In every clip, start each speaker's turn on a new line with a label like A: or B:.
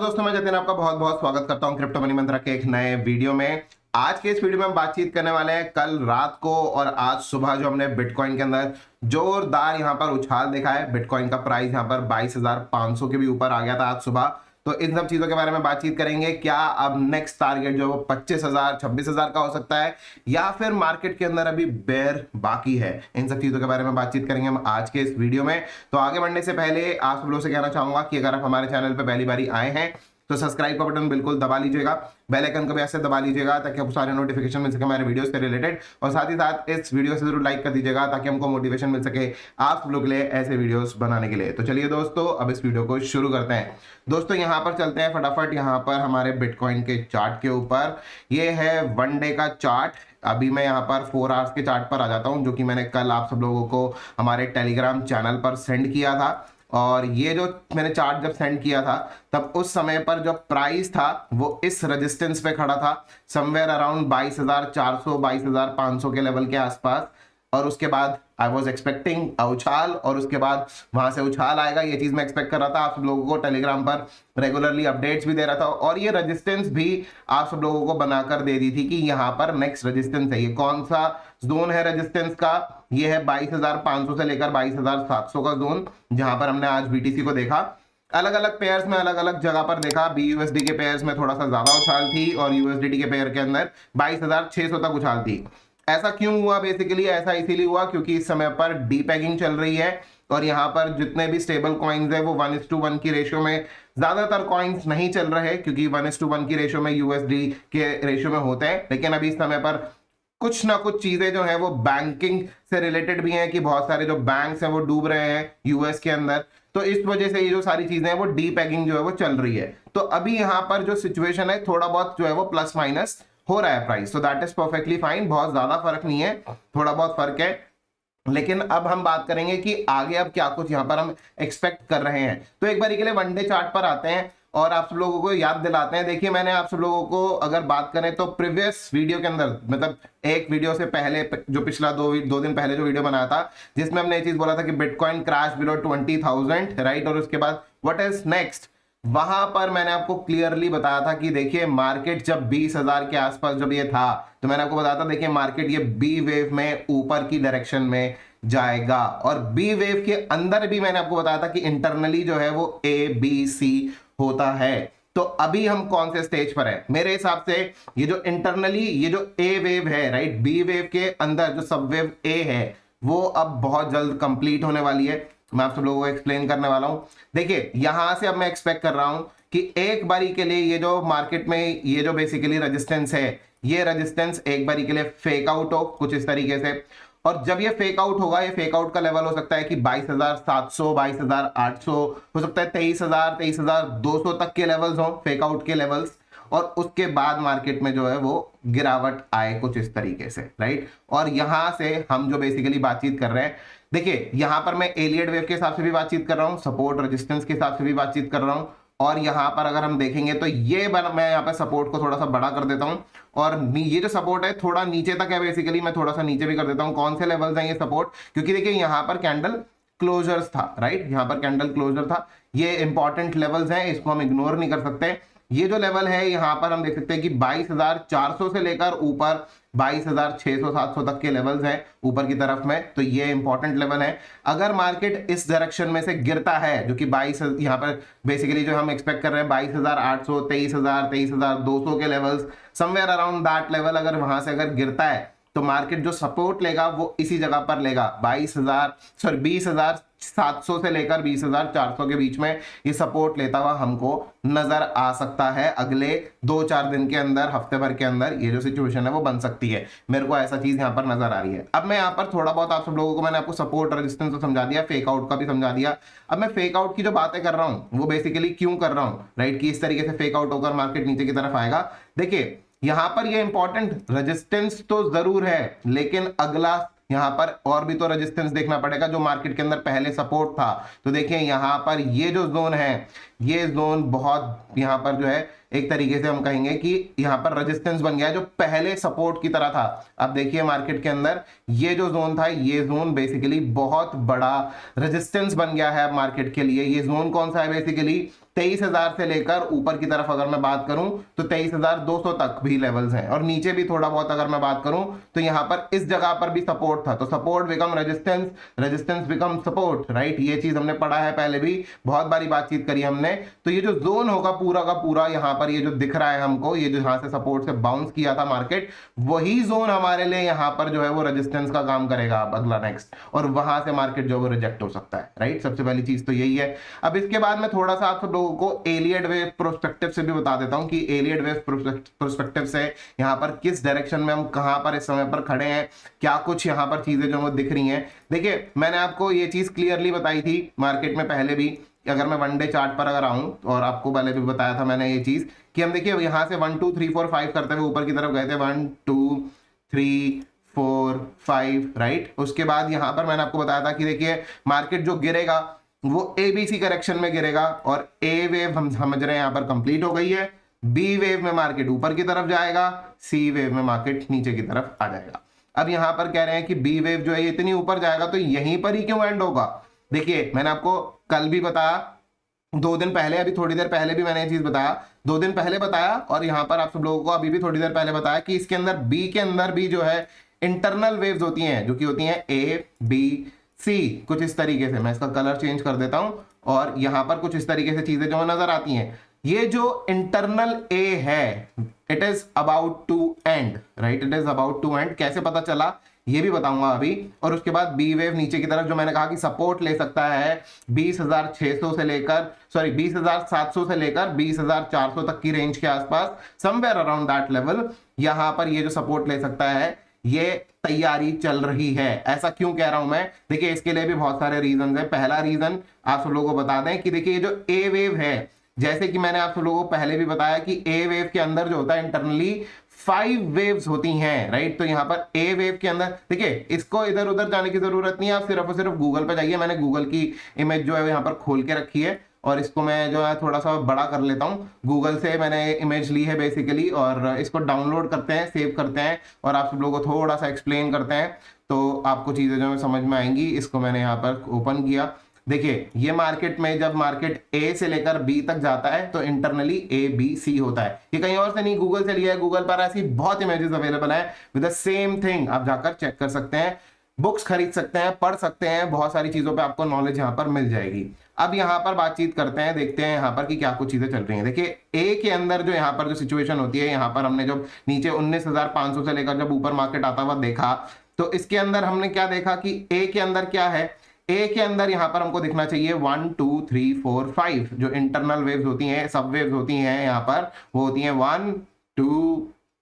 A: दोस्तों, मैं जतिन आपका बहुत बहुत स्वागत करता हूं क्रिप्टो मनी मंत्रा के एक नए वीडियो में। आज के इस वीडियो में हम बातचीत करने वाले हैं कल रात को और आज सुबह जो हमने बिटकॉइन के अंदर जोरदार यहां पर उछाल देखा है। बिटकॉइन का प्राइस यहां पर 22,500 के भी ऊपर आ गया था आज सुबह। तो इन सब चीजों के बारे में बातचीत करेंगे। क्या अब नेक्स्ट टारगेट जो है वो 25,000 26,000 का हो सकता है या फिर मार्केट के अंदर अभी बेयर बाकी है, इन सब चीजों के बारे में बातचीत करेंगे हम आज के इस वीडियो में। तो आगे बढ़ने से पहले आप सब लोगों से कहना चाहूंगा कि अगर आप हमारे चैनल पर पहली बारी आए हैं तो सब्सक्राइब का बटन बिल्कुल दबा लीजिएगा, बेल आइकन को भी ऐसे दबा लीजिएगा ताकि आपको सारे नोटिफिकेशन मिल सके हमारे वीडियोस से रिलेटेड। और साथ ही साथ इस वीडियो से जरूर लाइक कर दीजिएगा ताकि हमको मोटिवेशन मिल सके आप लोग के लिए ऐसे वीडियोस बनाने के लिए। तो चलिए दोस्तों, अब इस वीडियो को शुरू करते हैं। दोस्तों यहाँ पर चलते हैं फटाफट यहाँ पर हमारे बिटकॉइन के चार्ट के ऊपर। ये है वन डे का चार्ट। अभी मैं यहाँ पर 4 आवर्स के चार्ट पर आ जाता हूँ, जो कि मैंने कल आप सब लोगों को हमारे टेलीग्राम चैनल पर सेंड किया था। और ये जो मैंने चार्ट जब सेंड किया था तब उस समय पर जो प्राइस था वो इस रेजिस्टेंस पे खड़ा था, समवेयर अराउंड 22,400 22,500 के लेवल के आसपास। और उसके बाद आई वॉज एक्सपेक्टिंग उछाल, और उसके बाद वहां से उछाल आएगा, ये चीज मैं एक्सपेक्ट कर रहा था। आप सब लोगों को टेलीग्राम पर रेगुलरली अपडेट्स भी दे रहा था और ये रेजिस्टेंस भी आप सब लोगों को बनाकर दे दी थी कि यहाँ पर नेक्स्ट रेजिस्टेंस है। ये कौन सा जोन है रेजिस्टेंस का? ये है 22,500 से लेकर 22,700 का जोन, जहां पर हमने आज बीटीसी को देखा। अलग अलग पेयर्स में अलग अलग जगह पर देखा। बीयूएसडी के पेयर्स में थोड़ा सा ज्यादा उछाल थी और यूएसडीटी के पेयर के अंदर 22,600 तक उछाल थी। ऐसा क्यों हुआ? बेसिकली ऐसा इसीलिए हुआ क्योंकि इस समय पर डीपैगिंग चल रही है और यहाँ पर जितने भी स्टेबल कॉइन्स है वो 1:1 की रेशियो में, ज्यादातर कॉइन्स नहीं चल रहे क्योंकि 1:1 की रेशियो में यूएसडी के रेशियो में होते हैं। लेकिन अभी इस समय पर कुछ ना कुछ चीजें जो है वो बैंकिंग से रिलेटेड भी हैं कि बहुत सारे जो बैंक्स हैं वो डूब रहे हैं यूएस के अंदर। तो इस वजह से ये जो सारी चीजें हैं वो डीपैगिंग जो है वो चल रही है। तो अभी यहाँ पर जो सिचुएशन है थोड़ा बहुत जो है वो प्लस माइनस हो रहा है प्राइस, तो दैट इज परफेक्टली फाइन। बहुत ज्यादा फर्क नहीं है, थोड़ा बहुत फर्क है। लेकिन अब हम बात करेंगे कि आगे अब क्या कुछ यहाँ पर हम एक्सपेक्ट कर रहे हैं। तो एक बार के लिए वन डे चार्ट पर आते हैं और आप सब लोगों को याद दिलाते हैं। देखिए, मैंने आप सब लोगों को अगर बात करें तो प्रीवियस वीडियो के अंदर, मतलब एक वीडियो से पहले जो पिछला दो दिन पहले जो वीडियो बनाया था जिसमें हमने ये चीज बोला था कि बिटकॉइन क्रैश बिलो 20,000, राइट। और उसके बाद व्हाट इज नेक्स्ट, वहां पर मैंने आपको क्लियरली बताया था कि देखिए मार्केट जब 20,000 के आसपास जब ये था तो मैंने आपको बताया था देखिए मार्केट ये बी वेव में ऊपर की डायरेक्शन में जाएगा। और बी वेव के अंदर भी मैंने आपको बताया था कि इंटरनली जो है वो ए बी सी होता है। तो अभी हम कौन से स्टेज पर है? मेरे हिसाब से ये जो इंटरनली ये जो ए वेव है, राइट, बी वेव के अंदर जो सब वेव ए है वो अब बहुत जल्द कंप्लीट होने वाली है। मैं आप सब लोगों को एक्सप्लेन करने वाला हूं। देखिए यहां से अब मैं एक्सपेक्ट कर रहा हूं कि एक बारी के लिए ये जो मार्केट में ये जो बेसिकली रेजिस्टेंस है, ये रेजिस्टेंस एक बारी के लिए फेक आउट हो कुछ इस तरीके से। और जब ये फेक आउट होगा, ये फेक आउट का लेवल हो सकता है कि 22,700 22,800, हो सकता है 23,000 23,200 तक के लेवल्स हो, फेक आउट के लेवल्स। और उसके बाद मार्केट में जो है वो गिरावट आए कुछ इस तरीके से, राइट। और यहां से हम जो बेसिकली बातचीत कर रहे हैं, देखिए यहां पर मैं एलियट वेव के हिसाब से भी बातचीत कर रहा हूं, सपोर्ट रेजिस्टेंस के हिसाब से भी बातचीत कर रहा हूं। और यहां पर अगर हम देखेंगे तो ये मैं यहां पर सपोर्ट को थोड़ा सा बड़ा कर देता हूं और ये जो सपोर्ट है थोड़ा नीचे तक है, बेसिकली मैं थोड़ा सा नीचे भी कर देता हूं। कौन से लेवल्स हैं ये सपोर्ट? क्योंकि देखिए यहां पर कैंडल क्लोजर्स था, राइट, यहां पर कैंडल क्लोजर था। ये इंपॉर्टेंट लेवल्स हैं, इसको हम इग्नोर नहीं कर सकते। ये जो लेवल है यहां पर हम देख सकते हैं कि 22,400 से लेकर ऊपर 22,600 700 तक के लेवल्स हैं ऊपर की तरफ में। तो ये इंपॉर्टेंट लेवल है। अगर मार्केट इस डायरेक्शन में से गिरता है, जो कि 22 यहां पर बेसिकली जो हम एक्सपेक्ट कर रहे हैं 22,800 23,000 23,200 के levels, somewhere around that level, अगर वहां से अगर गिरता है तो मार्केट जो सपोर्ट लेगा वो इसी जगह पर लेगा। 20,700 से लेकर 20,400 के बीच में ये सपोर्ट लेता हुआ हमको नजर आ सकता है। अगले 2-4 दिन के अंदर, हफ्ते भर के अंदर ये जो सिचुएशन है वो बन सकती है। मेरे को ऐसा चीज यहाँ पर नजर आ रही है। अब मैं यहाँ पर थोड़ा बहुत आप सब लोगों को मैंने आपको सपोर्ट रेजिस्टेंस तो समझा दिया, फेक आउट का भी समझा दिया। अब मैं फेक आउट की जो बातें कर रहा हूँ वो बेसिकली क्यों कर रहा हूँ, राइट, कि इस तरीके से फेक आउट होकर मार्केट नीचे की तरफ आएगा। देखिए यहां पर ये इंपॉर्टेंट रेजिस्टेंस तो जरूर है, लेकिन अगला यहां पर और भी तो रेजिस्टेंस देखना पड़ेगा जो मार्केट के अंदर पहले सपोर्ट था। तो देखिए यहां पर ये जो जोन है, ये जोन बहुत यहां पर जो है एक तरीके से हम कहेंगे कि यहाँ पर रेजिस्टेंस बन गया है जो पहले सपोर्ट की तरह था। अब देखिए मार्केट के अंदर ये जो जोन था, ये जोन बेसिकली बहुत बड़ा रेजिस्टेंस बन गया है अब मार्केट के लिए। ये जोन कौन सा है? बेसिकली 23,000 से लेकर ऊपर की तरफ अगर मैं बात करूं तो 23,200 तक भी लेवल्स हैं, और नीचे भी थोड़ा बहुत अगर मैं बात करूं तो यहां पर इस जगह पर भी सपोर्ट था। तो support become resistance, resistance become support, right. ये चीज हमने पढ़ा है पहले भी, बहुत बारी बातचीत करी हमने। तो ये जो जोन होगा पूरा का पूरा यहाँ पर, ये जो दिख रहा है हमको, ये जो यहाँ से सपोर्ट से बाउंस किया था मार्केट, वही जोन हमारे लिए यहाँ पर जो है वो रेजिस्टेंस का काम करेगा अब अगला नेक्स्ट, और वहां से मार्केट जो है वो रिजेक्ट हो सकता है, राइट। सबसे पहली चीज तो यही है। अब इसके बाद मैं थोड़ा सा आप सब लोगों को एलियट वेव प्रोस्पेक्टिव से भी बता देता हूं कि एलियट वेव प्रोस्पेक्टिव से यहाँ पर किस डायरेक्शन में हम कहां पर इस समय पर खड़े हैं, क्या कुछ यहाँ पर चीजें जो दिख रही हैं। देखिए मैंने आपको ये चीज क्लियरली बताई थी मार्केट में पहले भी, अगर मैं वन डे चार्ट पर अगर आऊं, और आपको पहले भी बताया था मैंने ये चीज कि हम देखिए यहां से 1 2 3 4 5 करते हुए ऊपर की तरफ गए थे, 1 2 3 4 5, राइट। उसके बाद यहां पर मैंने आपको बताया था कि देखिए मार्केट जो गिरेगा वो ABC करेक्शन में गिरेगा, और A वेव हम समझ रहे हैं यहां पर कंप्लीट हो गई है, B वेव में मार्केट ऊपर की तरफ जाएगा, C वेव में मार्केट नीचे की तरफ आ जाएगा। अब यहां पर कह रहे हैं कि B वेव जो है इतनी ऊपर जाएगा तो यहीं पर ही क्यों एंड होगा। देखिए मैंने आपको कल भी बताया, 2 दिन पहले, अभी थोड़ी देर पहले भी मैंने ये चीज बताया, 2 दिन पहले बताया, और यहां पर आप सब लोगों को अभी भी थोड़ी देर पहले बताया कि इसके अंदर B के अंदर भी जो है इंटरनल वेव्स होती हैं, जो कि होती हैं ABC, कुछ इस तरीके से। मैं इसका कलर चेंज कर देता हूं, और यहां पर कुछ इस तरीके से चीजें जो नजर आती हैं। ये जो इंटरनल A है, it is about to end, right, it is about to end. कैसे पता चला ये भी बताऊंगा अभी। और उसके बाद B वेव नीचे की तरफ जो मैंने कहा कि सपोर्ट ले सकता है 20,600 से लेकर, सॉरी 20,700 से लेकर 20,400 तक की रेंज के आसपास, समवेयर अराउंड दैट लेवल, यहां पर ये जो सपोर्ट ले सकता है, ये तैयारी चल रही है। ऐसा क्यों कह रहा हूं मैं? देखिए इसके लिए भी बहुत सारे रीजन है। पहला रीजन आप सब लोगों को बता दें कि देखिए ये जो A वेव है, जैसे कि मैंने आप सब लोगों को पहले भी बताया कि A वेव के अंदर जो होता है इंटरनली 5 वेव्स होती हैं, राइट। तो यहां पर A वेव के अंदर देखिए, इसको इधर उधर जाने की जरूरत नहीं है, आप सिर्फ और सिर्फ गूगल पे जाइए। मैंने गूगल की इमेज जो है यहाँ पर खोल के रखी है, और इसको मैं जो है थोड़ा सा बड़ा कर लेता हूँ। गूगल से मैंने इमेज ली है बेसिकली, और इसको डाउनलोड करते हैं, सेव करते हैं, और आप सब लोगों को थोड़ा सा एक्सप्लेन करते हैं, तो आपको चीजें जो है समझ में आएंगी। इसको मैंने यहाँ पर ओपन किया। देखिए ये मार्केट में जब मार्केट A से लेकर B तक जाता है तो इंटरनली ABC होता है। ये कहीं और से नहीं, गूगल से लिया है। गूगल पर ऐसी बहुत इमेजेस अवेलेबल है विद द सेम थिंग, आप जाकर चेक कर सकते हैं, बुक्स खरीद सकते हैं, पढ़ सकते हैं, बहुत सारी चीजों पे आपको नॉलेज यहाँ पर मिल जाएगी। अब यहाँ पर बातचीत करते हैं, देखते हैं यहाँ पर कि क्या कुछ चीजें चल रही हैं। देखिए A के अंदर जो यहाँ पर जो सिचुएशन होती है, यहाँ पर हमने जब नीचे 19,500 से लेकर जब ऊपर मार्केट आता हुआ देखा, तो इसके अंदर हमने क्या देखा कि A के अंदर क्या है, A के अंदर यहां पर हमको दिखना चाहिए 1 2 3 4 5 जो इंटरनल वेव्स होती हैं, सब वेव्स होती हैं यहाँ पर, वो होती हैं 1 2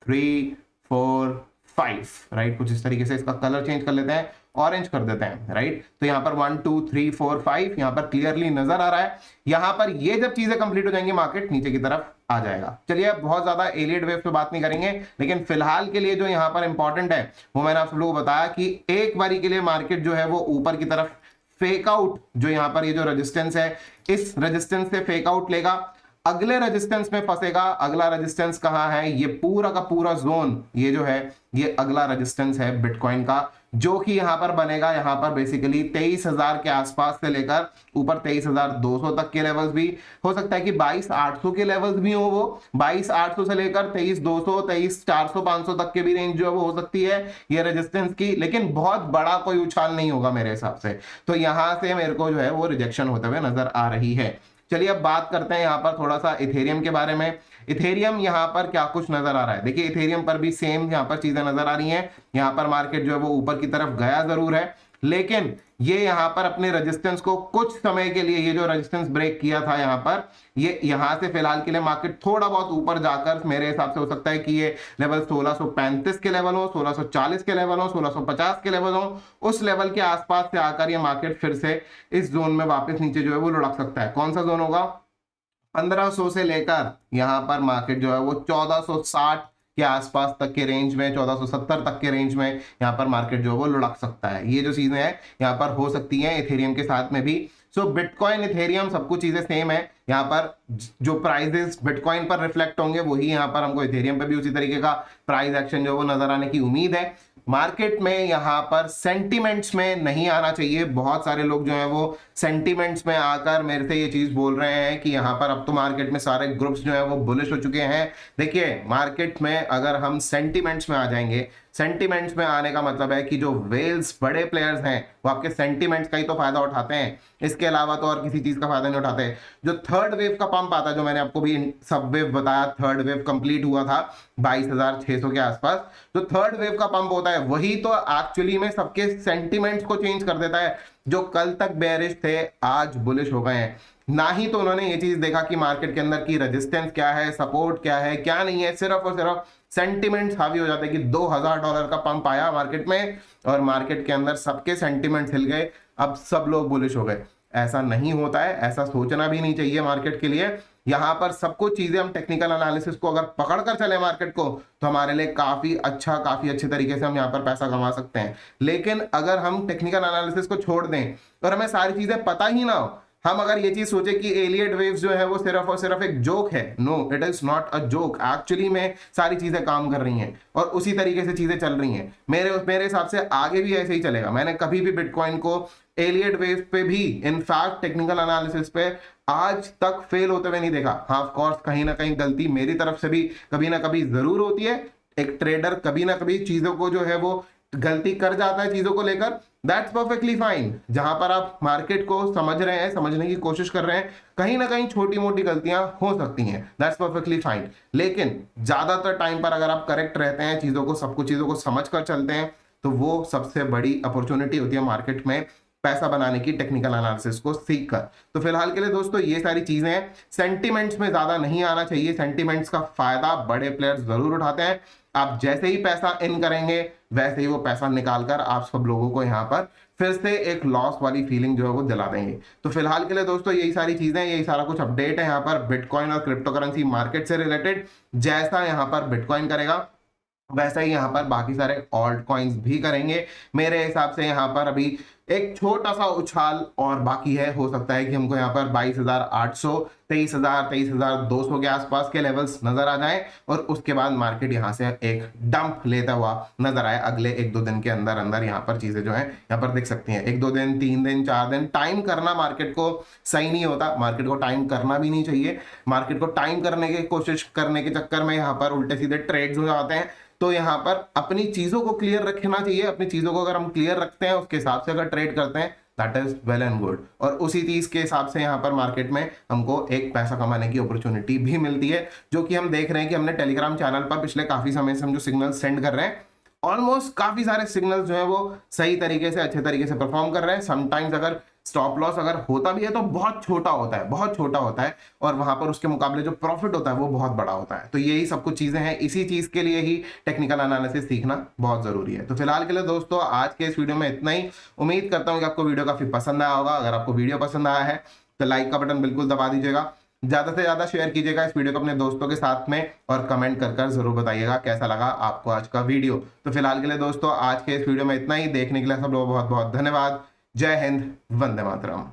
A: 3 4 5, राइट। कुछ इस तरीके से इसका कलर चेंज कर लेते हैं, ऑरेंज कर देते हैं, राइट। तो यहाँ पर 1 2 3 4 5 यहाँ पर क्लियरली नजर आ रहा है। यहाँ पर ये जब चीजें कंप्लीट हो जाएंगी, मार्केट नीचे की तरफ आ जाएगा। चलिए अब बहुत ज्यादा एलियट वेव पे बात नहीं करेंगे, लेकिन फिलहाल के लिए जो यहाँ पर इंपॉर्टेंट है वो मैंने आप लोगों को बताया कि एक बारी के लिए मार्केट जो है वो ऊपर की तरफ फेक आउट, जो यहां पर ये जो रेजिस्टेंस है, इस रेजिस्टेंस से फेक आउट लेगा, अगले रेजिस्टेंस में फंसेगा। अगला रेजिस्टेंस कहां है? ये पूरा का पूरा जोन, ये जो है ये अगला रेजिस्टेंस है बिटकॉइन का, जो कि यहां पर बनेगा यहाँ पर बेसिकली 23,000 के आसपास से लेकर ऊपर 23,200 तक के लेवल्स भी हो सकता है कि 22,800 के लेवल्स भी हो। वो 22,800 से लेकर 23,200 23,400 500 तक के भी रेंज जो है वो हो सकती है ये रेजिस्टेंस की, लेकिन बहुत बड़ा कोई उछाल नहीं होगा मेरे हिसाब से। तो यहां से मेरे को जो है वो रिजेक्शन होते हुए नजर आ रही है। चलिए अब बात करते हैं यहाँ पर थोड़ा सा इथेरियम के बारे में। इथेरियम यहाँ पर क्या कुछ नजर आ रहा है? देखिए इथेरियम पर भी सेम यहाँ पर चीजें नजर आ रही हैं। यहाँ पर मार्केट जो है वो ऊपर की तरफ गया जरूर है, लेकिन ये यहाँ पर अपने रेजिस्टेंस को कुछ समय के लिए, ये जो रेजिस्टेंस ब्रेक किया था यहाँ पर, ये यहाँ से फिलहाल के लिए मार्केट थोड़ा बहुत ऊपर जाकर मेरे हिसाब से हो सकता है कि ये लेवल 1635 के लेवल हो, 1640 के लेवल हो, 1650 के लेवल हो, उस लेवल के आसपास से आकर ये मार्केट फिर से इस जोन में वापस नीचे जो है वो लुढ़क सकता है। कौन सा जोन होगा? 1500 से लेकर यहाँ पर मार्केट जो है वो 1460 के आसपास तक के रेंज में, 1470 तक के रेंज में यहाँ पर मार्केट जो है वो लुढ़क सकता है। ये जो चीजें हैं यहाँ पर हो सकती हैं इथेरियम के साथ में भी। सो बिटकॉइन, इथेरियम सब कुछ चीजें सेम है। यहाँ पर जो प्राइजेस बिटकॉइन पर रिफ्लेक्ट होंगे वही यहाँ पर हमको इथेरियम पे भी उसी तरीके का प्राइस एक्शन जो वो नजर आने की उम्मीद है। मार्केट में यहाँ पर सेंटिमेंट्स में नहीं आना चाहिए। बहुत सारे लोग जो है वो सेंटिमेंट्स में आकर मेरे से ये चीज बोल रहे हैं कि यहाँ पर अब तो मार्केट में सारे ग्रुप्स जो है वो बुलिश हो चुके हैं। देखिए, मार्केट में अगर हम सेंटिमेंट्स में आ जाएंगे, सेंटिमेंट्स में आने का मतलब है कि जो वेल्स बड़े प्लेयर्स हैं वो आपके सेंटिमेंट्स का ही तो फायदा उठाते हैं, इसके अलावा तो और किसी चीज का फायदा नहीं उठाते। जो थर्ड वेव का पंप आता है, जो मैंने आपको भी सब वेव बताया, थर्ड वेव कंप्लीट हुआ था 22,600 के आसपास, जो थर्ड वेव का पंप होता है वही तो एक्चुअली में सबके सेंटिमेंट्स को चेंज कर देता है। जो कल तक बेयरिश थे आज बुलिश हो गए हैं। ना ही तो उन्होंने ये चीज देखा कि मार्केट के अंदर की रेजिस्टेंस क्या है, सपोर्ट क्या है, क्या नहीं है, सिर्फ और सिर्फ सेंटिमेंट्स हावी हो जाते हैं कि $2,000 का पंप आया मार्केट में और मार्केट के अंदर सबके सेंटिमेंट्स हिल गए, अब सब लोग बुलिश हो गए। ऐसा नहीं होता है, ऐसा सोचना भी नहीं चाहिए मार्केट के लिए। यहां पर सब कुछ चीजें हम टेक्निकल एनालिसिस को अगर पकड़ कर चले मार्केट को तो हमारे लिए काफी अच्छे तरीके से हम यहां पर पैसा कमा सकते हैं। लेकिन अगर हम टेक्निकल एनालिसिस को छोड़ दें और हमें सारी चीजें पता ही ना हो, हम अगर ये चीज सोचे कि एलियट वेव्स जो है वो सिर्फ और सिर्फ एक जोक है, no, it is not a joke. Actually में सारी चीजें काम कर रही हैं और उसी तरीके से चीजें चल रही हैं। मेरे हिसाब से आगे भी ऐसे ही चलेगा। मैंने कभी भी बिटकॉइन को एलियट वेव्स पे भी, इनफैक्ट टेक्निकल एनालिसिस पे आज तक फेल होते हुए नहीं देखा। हाँ, ऑफ कोर्स कहीं ना कहीं गलती मेरी तरफ से भी कभी ना कभी जरूर होती है। एक ट्रेडर कभी ना कभी चीजों को जो है वो गलती कर जाता है चीजों को लेकर, दैट्स परफेक्टली फाइन। जहां पर आप मार्केट को समझ रहे हैं, समझने की कोशिश कर रहे हैं, कहीं ना कहीं छोटी मोटी गलतियां हो सकती हैं, दैट्स परफेक्टली फाइन। लेकिन ज्यादातर टाइम पर अगर आप करेक्ट रहते हैं, चीजों को, सब कुछ चीजों को समझ कर चलते हैं, तो वो सबसे बड़ी अपॉर्चुनिटी होती है मार्केट में पैसा बनाने की, टेक्निकल एनालिसिस को सीख कर। तो फिलहाल के लिए दोस्तों ये सारी चीजें हैं। सेंटिमेंट्स में ज्यादा नहीं आना चाहिए। सेंटिमेंट्स का फायदा बड़े प्लेयर्स जरूर उठाते हैं। आप जैसे ही पैसा इन करेंगे वैसे ही वो पैसा निकालकर आप सब लोगों को यहाँ पर फिर से एक लॉस वाली फीलिंग जो है वो दिला देंगे। तो फिलहाल के लिए दोस्तों यही सारी चीजें, यही सारा कुछ अपडेट है यहाँ पर बिटकॉइन और क्रिप्टो करेंसी मार्केट से रिलेटेड। जैसा यहाँ पर बिटकॉइन करेगा वैसा ही यहाँ पर बाकी सारे ऑल्ट कॉइन्स भी करेंगे। मेरे हिसाब से यहाँ पर अभी एक छोटा सा उछाल और बाकी है। हो सकता है कि हमको यहाँ पर 22,800, 23,000, 23,200 के आसपास के लेवल्स नजर आ जाएं और उसके बाद मार्केट यहाँ से एक डंप लेता हुआ नजर आए। अगले 1-2 दिन के अंदर अंदर यहाँ पर चीजें जो है यहाँ पर दिख सकती हैं। 1-2 दिन, 3 दिन, 4 दिन टाइम करना मार्केट को सही नहीं होता। मार्केट को टाइम करना भी नहीं चाहिए। मार्केट को टाइम करने की कोशिश करने के चक्कर में यहाँ पर उल्टे सीधे ट्रेड्स हो जाते हैं। तो यहाँ पर अपनी चीजों को क्लियर रखना चाहिए। अपनी चीजों को अगर हम क्लियर रखते हैं, उसके हिसाब से अगर ट्रेड करते हैं, that is well and good. और उसी चीज के हिसाब से यहाँ पर मार्केट में हमको एक पैसा कमाने की अपॉर्चुनिटी भी मिलती है, जो कि हम देख रहे हैं कि हमने टेलीग्राम चैनल पर पिछले काफी समय से हम जो सिग्नल सेंड कर रहे हैं, ऑलमोस्ट काफी सारे सिग्नल्स जो है वो सही तरीके से, अच्छे तरीके से परफॉर्म कर रहे हैं। समटाइम्स अगर स्टॉप लॉस अगर होता भी है तो बहुत छोटा होता है, बहुत छोटा होता है, और वहां पर उसके मुकाबले जो प्रॉफिट होता है वो बहुत बड़ा होता है। तो यही सब कुछ चीजें हैं। इसी चीज के लिए ही टेक्निकल एनालिसिस सीखना बहुत जरूरी है। तो फिलहाल के लिए दोस्तों आज के इस वीडियो में इतना ही। उम्मीद करता हूं कि आपको वीडियो काफी पसंद आया होगा। अगर आपको वीडियो पसंद आया है तो लाइक का बटन बिल्कुल दबा दीजिएगा। ज्यादा से ज्यादा शेयर कीजिएगा इस वीडियो को अपने दोस्तों के साथ में, और कमेंट कर जरूर बताइएगा कैसा लगा आपको आज का वीडियो। तो फिलहाल के लिए दोस्तों आज के इस वीडियो में इतना ही। देखने के लिए सब लोगों को बहुत बहुत धन्यवाद। जय हिंद, वंदे मातरम।